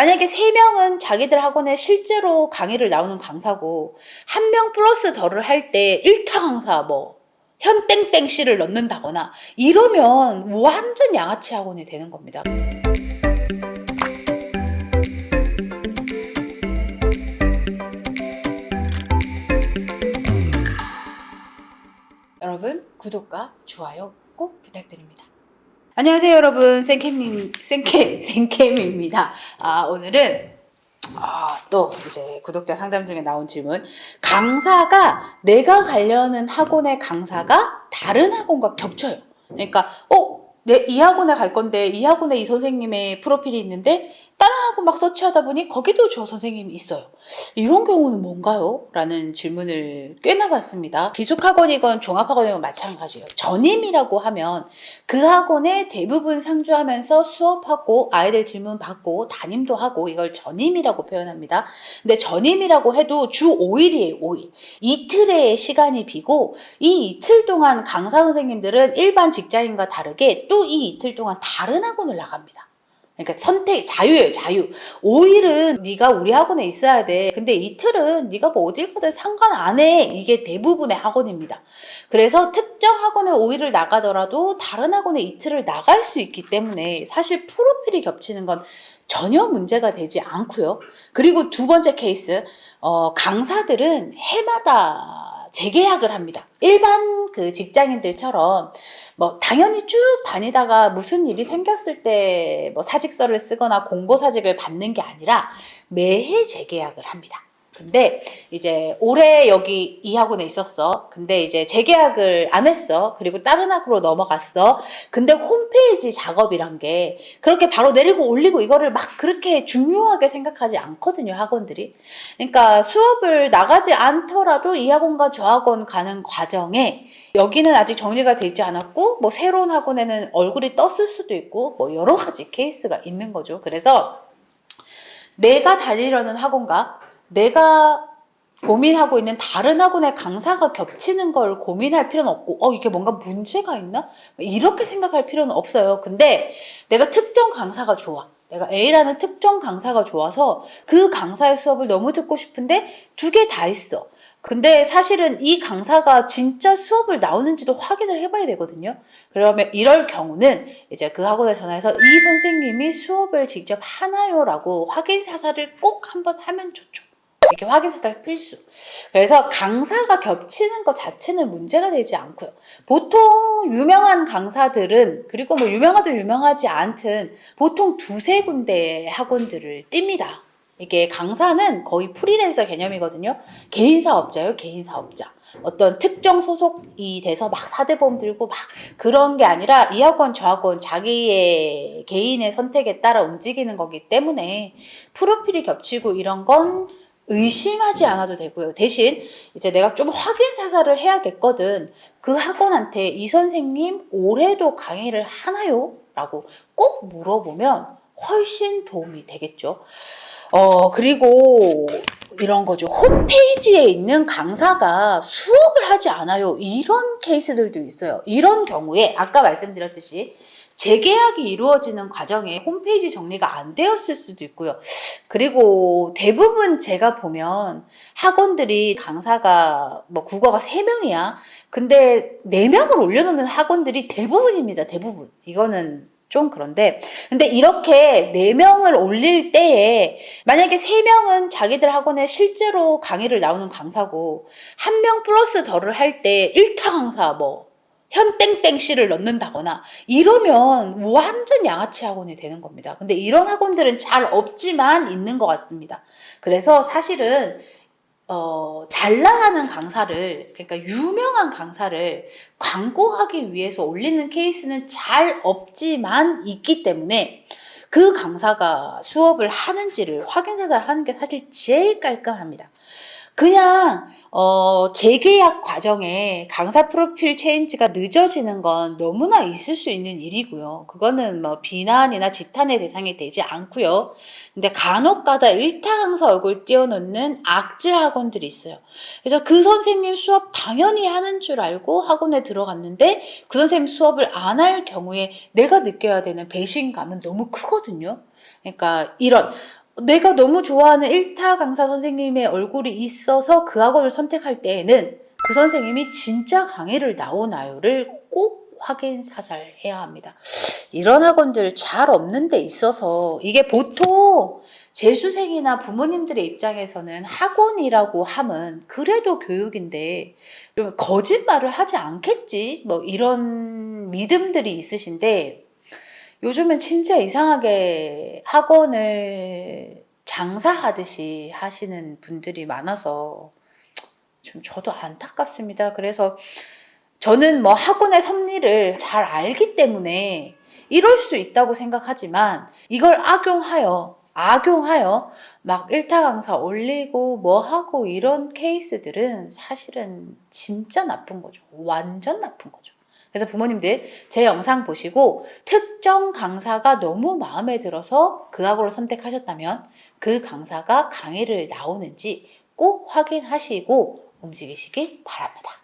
만약에 3명은 자기들 학원에 실제로 강의를 나오는 강사고 1명 플러스 덜을 할 때 1타 강사 현땡땡 씨를 넣는다거나 이러면 완전 양아치 학원이 되는 겁니다. 여러분 구독과 좋아요 꼭 부탁드립니다. 안녕하세요 여러분, 생캠입니다. 오늘은 또 이제 구독자 상담 중에 나온 질문, 강사가 내가 가려는 학원의 강사가 다른 학원과 겹쳐요. 그러니까 이 학원에 갈 건데 이 학원에 이 선생님의 프로필이 있는데 다른 학원 막 서치하다 보니 거기도 저 선생님이 있어요. 이런 경우는 뭔가요? 라는 질문을 꽤나 받습니다. 기숙학원이건 종합학원이건 마찬가지예요. 전임이라고 하면 그 학원에 대부분 상주하면서 수업하고 아이들 질문 받고 담임도 하고 이걸 전임이라고 표현합니다. 근데 전임이라고 해도 주 5일이에요. 5일. 이틀의 시간이 비고 이 이틀 동안 강사 선생님들은 일반 직장인과 다르게 또 이 이틀 동안 다른 학원을 나갑니다. 그러니까 선택, 자유예요, 자유. 5일은 네가 우리 학원에 있어야 돼. 근데 이틀은 네가 뭐 어딜 가든 상관 안 해. 이게 대부분의 학원입니다. 그래서 특정 학원에 5일을 나가더라도 다른 학원에 이틀을 나갈 수 있기 때문에 사실 프로필이 겹치는 건 전혀 문제가 되지 않고요. 그리고 두 번째 케이스, 강사들은 해마다 재계약을 합니다. 일반 그 직장인들처럼 당연히 쭉 다니다가 무슨 일이 생겼을 때 사직서를 쓰거나 공고사직을 받는 게 아니라 매해 재계약을 합니다. 근데 이제 올해 여기 이 학원에 있었어. 근데 이제 재계약을 안 했어. 그리고 다른 학으로 넘어갔어. 근데 홈페이지 작업이란 게 그렇게 바로 내리고 올리고 이거를 막 그렇게 중요하게 생각하지 않거든요, 학원들이. 그러니까 수업을 나가지 않더라도 이 학원과 저 학원 가는 과정에 여기는 아직 정리가 되지 않았고 새로운 학원에는 얼굴이 떴을 수도 있고 여러 가지 케이스가 있는 거죠. 그래서 내가 다니려는 학원과 내가 고민하고 있는 다른 학원의 강사가 겹치는 걸 고민할 필요는 없고 이게 뭔가 문제가 있나? 이렇게 생각할 필요는 없어요. 근데 내가 특정 강사가 좋아. 내가 A라는 특정 강사가 좋아서 그 강사의 수업을 너무 듣고 싶은데 2개 다 있어. 근데 사실은 이 강사가 진짜 수업을 나오는지도 확인을 해봐야 되거든요. 그러면 이럴 경우는 이제 그 학원에 전화해서 이 선생님이 수업을 직접 하나요? 라고 확인 사살을 꼭 한번 하면 좋죠. 이렇게 확인 사살 필수. 그래서 강사가 겹치는 것 자체는 문제가 되지 않고요. 보통 유명한 강사들은, 그리고 유명하든 유명하지 않든 보통 2-3군데의 학원들을 띱니다. 이게 강사는 거의 프리랜서 개념이거든요. 개인사업자예요, 개인사업자. 어떤 특정 소속이 돼서 막 사대보험 들고 막 그런 게 아니라 이 학원 저 학원 자기의 개인의 선택에 따라 움직이는 거기 때문에 프로필이 겹치고 이런 건 의심하지 않아도 되고요. 대신 이제 내가 좀 확인 사살을 해야겠거든. 그 학원한테 이 선생님 올해도 강의를 하나요? 라고 꼭 물어보면 훨씬 도움이 되겠죠. 그리고 이런 거죠. 홈페이지에 있는 강사가 수업을 하지 않아요. 이런 케이스들도 있어요. 이런 경우에 아까 말씀드렸듯이 재계약이 이루어지는 과정에 홈페이지 정리가 안 되었을 수도 있고요. 그리고 대부분 제가 보면 학원들이 강사가 국어가 3명이야. 근데 4명을 올려놓는 학원들이 대부분입니다. 대부분. 이거는 좀 그런데 근데 이렇게 4명을 올릴 때에 만약에 3명은 자기들 학원에 실제로 강의를 나오는 강사고 1명 플러스 덜을 할 때 1타 강사 현땡땡 씨를 넣는다거나 이러면 완전 양아치 학원이 되는 겁니다. 근데 이런 학원들은 잘 없지만 있는 것 같습니다. 그래서 사실은 잘 나가는 강사를, 그러니까 유명한 강사를 광고하기 위해서 올리는 케이스는 잘 없지만 있기 때문에 그 강사가 수업을 하는지를 확인 사살하는 게 사실 제일 깔끔합니다. 그냥 재계약 과정에 강사 프로필 체인지가 늦어지는 건 너무나 있을 수 있는 일이고요. 그거는 비난이나 지탄의 대상이 되지 않고요. 근데 간혹가다 1타 강사 얼굴 띄워놓는 악질 학원들이 있어요. 그래서 그 선생님 수업 당연히 하는 줄 알고 학원에 들어갔는데 그 선생님 수업을 안 할 경우에 내가 느껴야 되는 배신감은 너무 크거든요. 그러니까 이런 내가 너무 좋아하는 1타 강사 선생님의 얼굴이 있어서 그 학원을 선택할 때에는 그 선생님이 진짜 강의를 나오나요를 꼭 확인 사살해야 합니다. 이런 학원들 잘 없는 데 있어서 이게 보통 재수생이나 부모님들의 입장에서는 학원이라고 함은 그래도 교육인데 좀 거짓말을 하지 않겠지 뭐 이런 믿음들이 있으신데 요즘은 진짜 이상하게 학원을 장사하듯이 하시는 분들이 많아서 좀 저도 안타깝습니다. 그래서 저는 뭐 학원의 섭리를 잘 알기 때문에 이럴 수 있다고 생각하지만 이걸 악용하여 막 1타 강사 올리고 뭐 하고 이런 케이스들은 사실은 진짜 나쁜 거죠. 완전 나쁜 거죠. 그래서 부모님들 제 영상 보시고 특정 강사가 너무 마음에 들어서 그 학원을 선택하셨다면 그 강사가 강의를 나오는지 꼭 확인하시고 움직이시길 바랍니다.